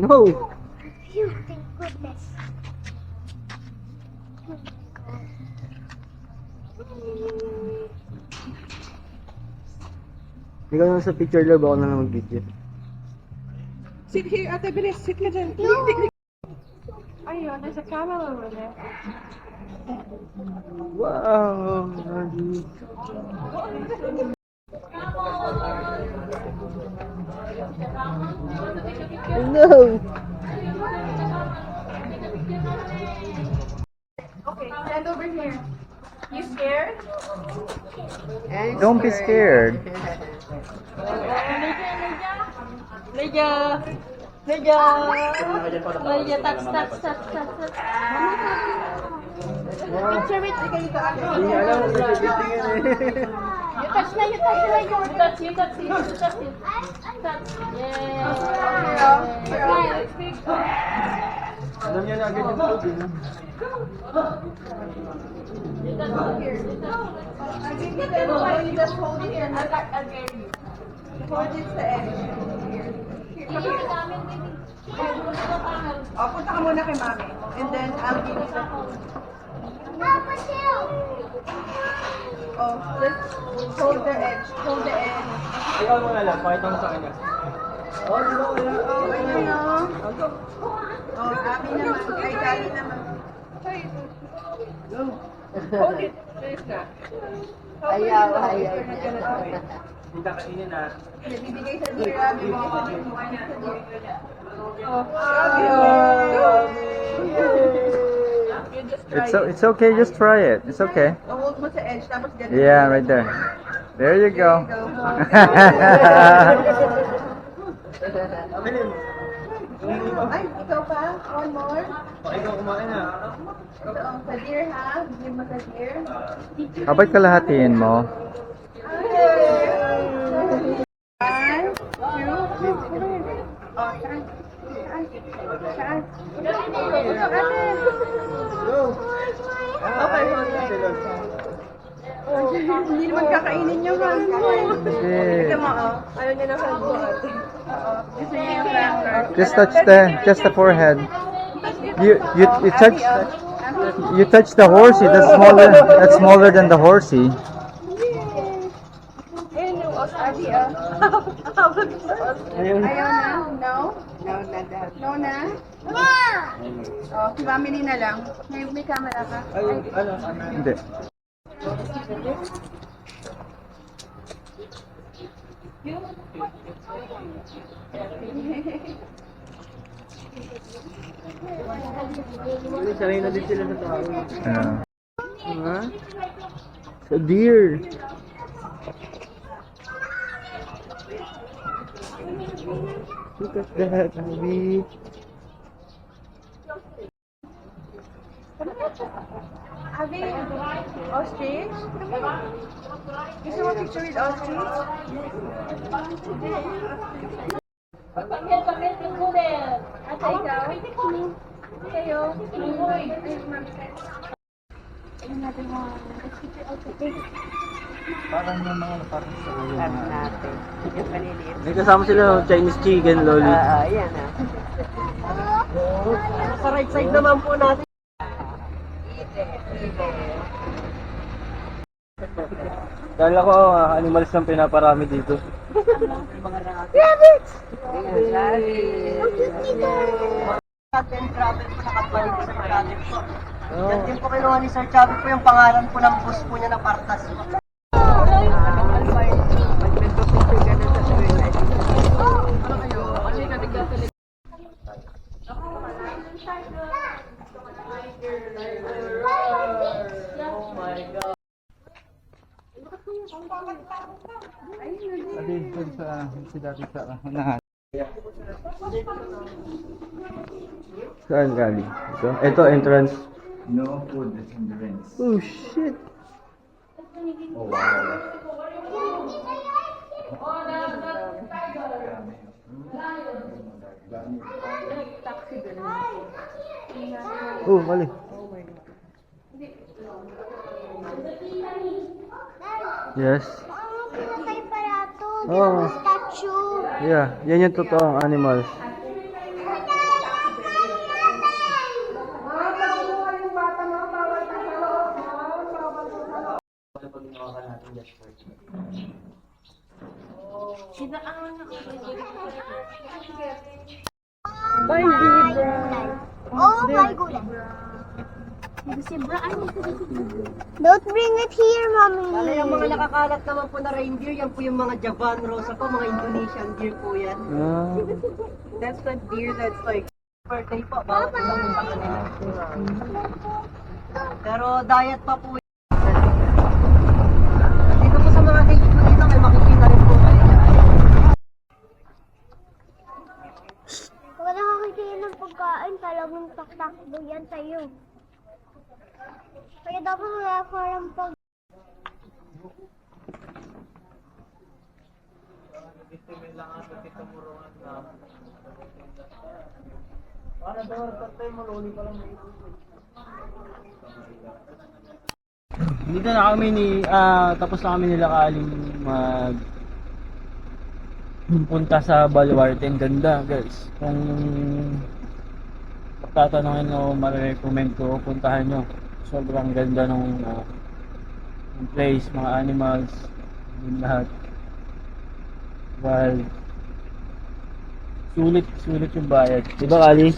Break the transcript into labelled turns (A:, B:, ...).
A: No!
B: Phew, thank goodness.
A: Ikaw naman sa picture love, ako na lang mag-video.
C: Sit here, ate, bilis. Sit ka dyan. Ayun, there's a camera over there.
A: Wow! No!
C: Okay, stand over here. You scared?
A: Don't be scared.
C: Lydia! Lydia, touch. Picture with you
A: Hindi alam mo sa titingin eh.
C: You touch na. You touch it. Touch. Yeah.
A: Alam niya na agad yung food eh.
C: You touch here. I think you just hold it here. I'll carry you. Hold it sa edge. Oh, punta ka muna kay mami. And then, I'll give you the food.
B: Papa, chill.
C: Oh, just hold the edge. Hold the edge.
A: Ikaw mo na lang, pakita mo sa kanya. Oh, di ba wala?
C: Oh, ayun o. Oh, Abby naman. Ay, Daddy naman. Hold it. Please na.
D: Ayaw.
A: Hindi ka kainin na.
C: Bibigay sa dear Abby. Oh,
A: It's okay, just try it. It's okay.
C: hold mo sa edge, tapos ganun.
A: Yeah, right there. There you go.
C: Ay, ikaw pa? One more?
A: Ikaw kumain na.
C: Ito, sa dear ha? Give mo sa dear.
A: Kapag kalahatiin mo,
C: One, two, oh, saan? Okay, hold on. Hindi naman kakainin yung hand mo. Ito mo, oh. Ayaw niya ng hand mo, ate. Oo. Gusto niya yung cracker.
A: just touch the forehead. You touch the horsey. That's smaller than the horsey.
C: Ayun yung os, ate, ah.
A: Ayun.
C: Ayaw na? No? No na? Oh, family na lang. May camera ka?
A: Hindi.
D: Sanay na din sila sa tao.
A: Sa deer. Look at that, Abby.
C: Abby, ostrich? Gusto mo picture with ostrich?
B: Bakit yung kulay?
C: Ate, ikaw? Kayo? Ayun natin mo. Let's picture also.
A: Parang yung mga parang sa ulo
D: Sabi natin. Yung maliliit.
A: May kasama sila Chinese chicken, loli.
D: Ayan ah. Sa right side naman po natin.
A: Dahil ako, animals lang pinaparami dito.
D: Rabbits! Atin travel po nakabalik sa travel po. Yan din po kinuha ni Sir Chubby po yung pangalan po ng bus po niya ng Partas.
A: Dito sa dati sa unahan. Saan galing? Ito entrance.
E: No food hindrance.
A: Oh shit.
E: Oh wow.
A: Oh, mali. Yes.
B: Oh, pinatay pala ito.
A: Oh.
B: Statue.
A: Yeah, yan yung totoong animals.
B: Oh my goodness. Don't bring it here,
D: Kaya
B: mommy.
D: yung mga nakakalat naman po na reindeer, yan po yung mga Javan Rosa po, mga Indonesian deer po yan.
A: Ah,
D: That's the deer that's like birthday po, bawat isa po sa kanila. Pero diet pa po yan. Dito po sa mga cage po dito, may makikita rin po kayo dyan.
B: Kung nakakikita ng pagkain, talagang taktakbo yan sa'yo. Kaya dapat wala parang pag...
F: Dito na kami tapos na kami nila Kaling punta sa Baluarte. Ang ganda guys. Kung tatanungin o marirecommend ko, puntahan nyo. Sobrang ganda ng place, mga animals, yung lahat. Wild. Sulit yung bayad. Diba Kali?